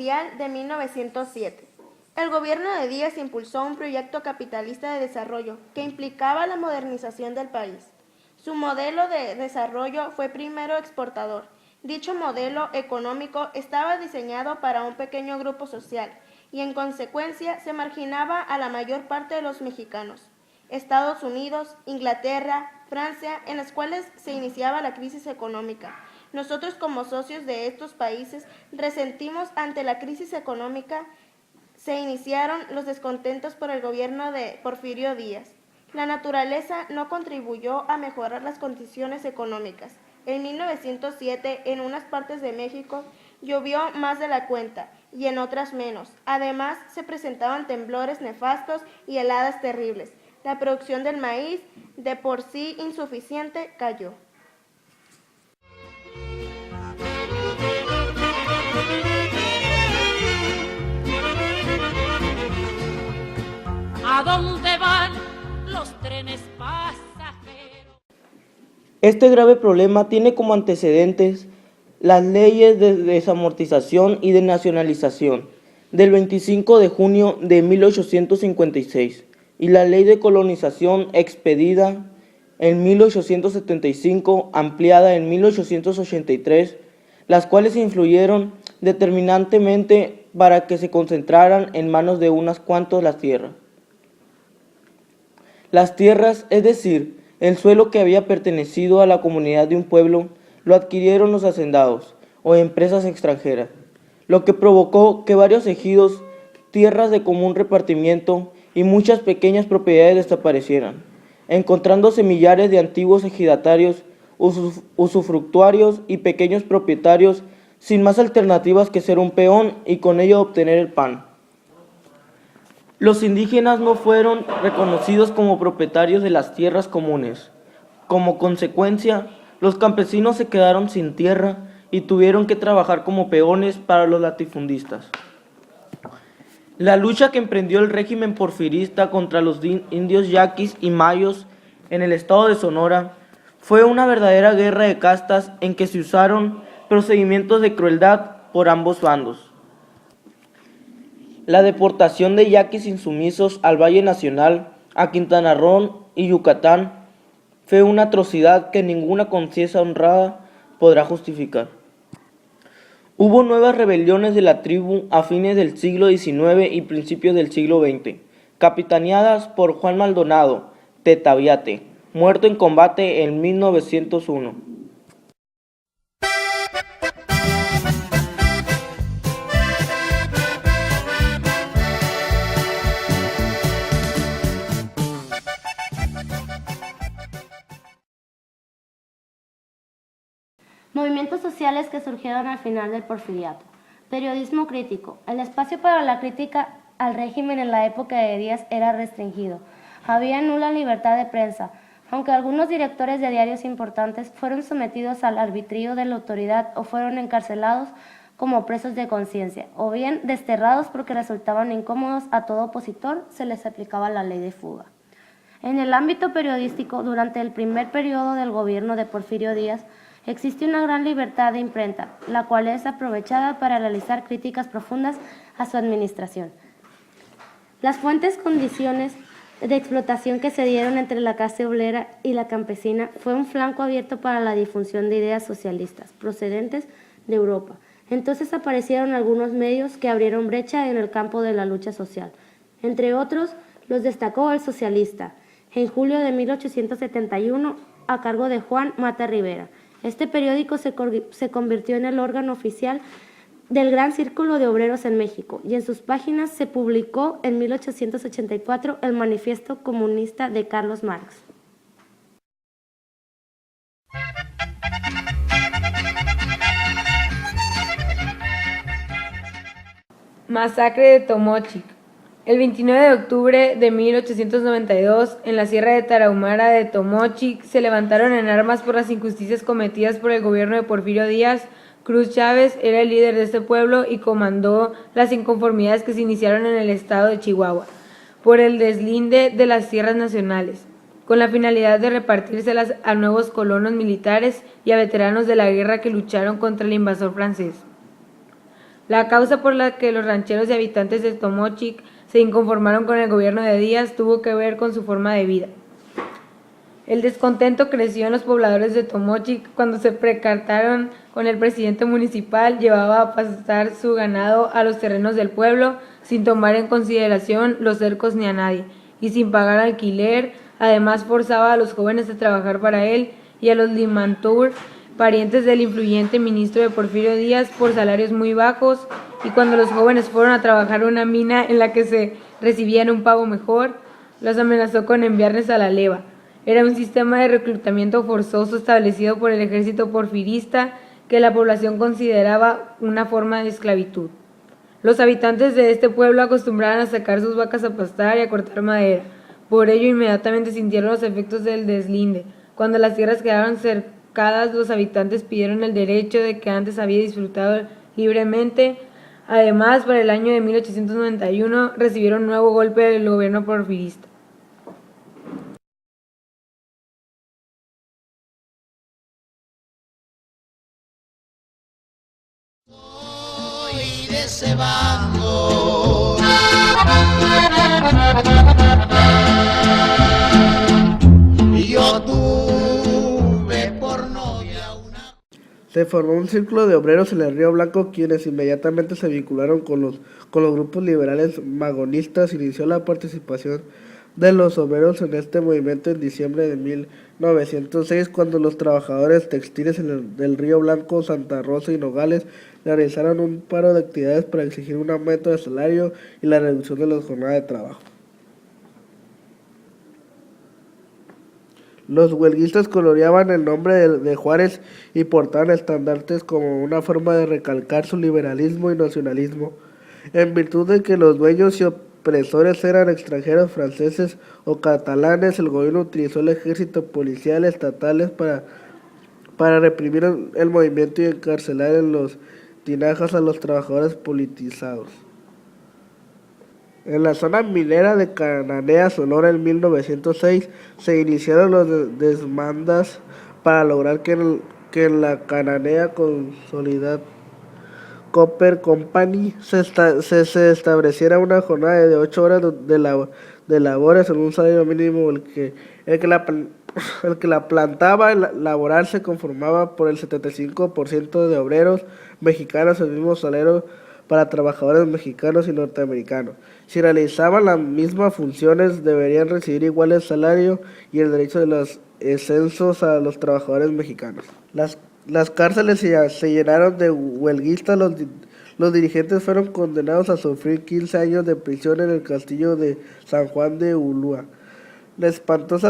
Mundial de 1907. El gobierno de Díaz impulsó un proyecto capitalista de desarrollo que implicaba la modernización del país. Su modelo de desarrollo fue primero exportador. Dicho modelo económico estaba diseñado para un pequeño grupo social y en consecuencia se marginaba a la mayor parte de los mexicanos. Estados Unidos, Inglaterra, Francia, en las cuales se iniciaba la crisis económica. Nosotros como socios de estos países resentimos ante la crisis económica. Se iniciaron los descontentos por el gobierno de Porfirio Díaz. La naturaleza no contribuyó a mejorar las condiciones económicas. En 1907, en unas partes de México, llovió más de la cuenta y en otras menos. Además, se presentaban temblores nefastos y heladas terribles. La producción del maíz, de por sí insuficiente, cayó. ¿A dónde van los trenes pasajeros? Este grave problema tiene como antecedentes las leyes de desamortización y de nacionalización del 25 de junio de 1856 y la ley de colonización expedida en 1875, ampliada en 1883, las cuales influyeron determinantemente para que se concentraran en manos de unas cuantas las tierras. Las tierras, es decir, el suelo que había pertenecido a la comunidad de un pueblo, lo adquirieron los hacendados o empresas extranjeras, lo que provocó que varios ejidos, tierras de común repartimiento y muchas pequeñas propiedades desaparecieran, encontrándose millares de antiguos ejidatarios, usufructuarios y pequeños propietarios sin más alternativas que ser un peón y con ello obtener el pan. Los indígenas no fueron reconocidos como propietarios de las tierras comunes. Como consecuencia, los campesinos se quedaron sin tierra y tuvieron que trabajar como peones para los latifundistas. La lucha que emprendió el régimen porfirista contra los indios yaquis y mayos en el estado de Sonora fue una verdadera guerra de castas en que se usaron procedimientos de crueldad por ambos bandos. La deportación de yaquis insumisos al Valle Nacional, a Quintana Roo y Yucatán fue una atrocidad que ninguna conciencia honrada podrá justificar. Hubo nuevas rebeliones de la tribu a fines del siglo XIX y principios del siglo XX, capitaneadas por Juan Maldonado, Tetaviate, muerto en combate en 1901. Movimientos sociales que surgieron al final del porfiriato. Periodismo crítico. El espacio para la crítica al régimen en la época de Díaz era restringido. Había nula libertad de prensa, aunque algunos directores de diarios importantes fueron sometidos al arbitrio de la autoridad o fueron encarcelados como presos de conciencia, o bien desterrados porque resultaban incómodos a todo opositor, se les aplicaba la ley de fuga. En el ámbito periodístico, durante el primer periodo del gobierno de Porfirio Díaz, existe una gran libertad de imprenta, la cual es aprovechada para realizar críticas profundas a su administración. Las fuertes condiciones de explotación que se dieron entre la clase obrera y la campesina fue un flanco abierto para la difusión de ideas socialistas procedentes de Europa. Entonces aparecieron algunos medios que abrieron brecha en el campo de la lucha social. Entre otros, los destacó El Socialista, en julio de 1871, a cargo de Juan Mata Rivera. Este periódico se convirtió en el órgano oficial del Gran Círculo de Obreros en México y en sus páginas se publicó en 1884 el Manifiesto Comunista de Carlos Marx. Masacre de Tomochic. El 29 de octubre de 1892, en la Sierra de Tarahumara de Tomochic, se levantaron en armas por las injusticias cometidas por el gobierno de Porfirio Díaz. Cruz Chávez era el líder de este pueblo y comandó las inconformidades que se iniciaron en el estado de Chihuahua por el deslinde de las tierras nacionales, con la finalidad de repartírselas a nuevos colonos militares y a veteranos de la guerra que lucharon contra el invasor francés. La causa por la que los rancheros y habitantes de Tomochic se inconformaron con el gobierno de Díaz tuvo que ver con su forma de vida. El descontento creció en los pobladores de Tomochic cuando se percataron con el presidente municipal llevaba a pastar su ganado a los terrenos del pueblo sin tomar en consideración los cercos ni a nadie, y sin pagar alquiler. Además forzaba a los jóvenes a trabajar para él y a los Limantour, parientes del influyente ministro de Porfirio Díaz, por salarios muy bajos, y cuando los jóvenes fueron a trabajar una mina en la que se recibían un pago mejor, los amenazó con enviarles a la leva. Era un sistema de reclutamiento forzoso establecido por el ejército porfirista que la población consideraba una forma de esclavitud. Los habitantes de este pueblo acostumbraban a sacar sus vacas a pastar y a cortar madera. Por ello inmediatamente sintieron los efectos del deslinde. Cuando las tierras quedaron cercadas, los habitantes pidieron el derecho de que antes había disfrutado libremente. Además, para el año de 1891 recibieron un nuevo golpe del gobierno porfirista. De ese bando. Y yo tuve por novia una. Se formó un círculo de obreros en el Río Blanco, quienes inmediatamente se vincularon con los grupos liberales magonistas. Inició la participación de los obreros en este movimiento en diciembre de 1906, cuando los trabajadores textiles del Río Blanco, Santa Rosa y Nogales realizaron un paro de actividades para exigir un aumento de salario y la reducción de la jornada de trabajo. Los huelguistas coloreaban el nombre de Juárez y portaban estandartes como una forma de recalcar su liberalismo y nacionalismo. En virtud de que los dueños y opresores eran extranjeros, franceses o catalanes, el gobierno utilizó el ejército policial estatales para reprimir el movimiento y encarcelar en los tinajas a los trabajadores politizados. En la zona minera de Cananea, Sonora, en 1906, se iniciaron las demandas para lograr que en la Cananea Consolidated Copper Company se estableciera una jornada de 8 horas de labores en un salario mínimo. El que la plantaba laboral se conformaba por el 75% de obreros mexicanos, el mismo salario para trabajadores mexicanos y norteamericanos. Si realizaban las mismas funciones, deberían recibir iguales salarios y el derecho de los ascensos a los trabajadores mexicanos. Las cárceles se llenaron de huelguistas. Los dirigentes fueron condenados a sufrir 15 años de prisión en el castillo de San Juan de Ulúa. La espantosa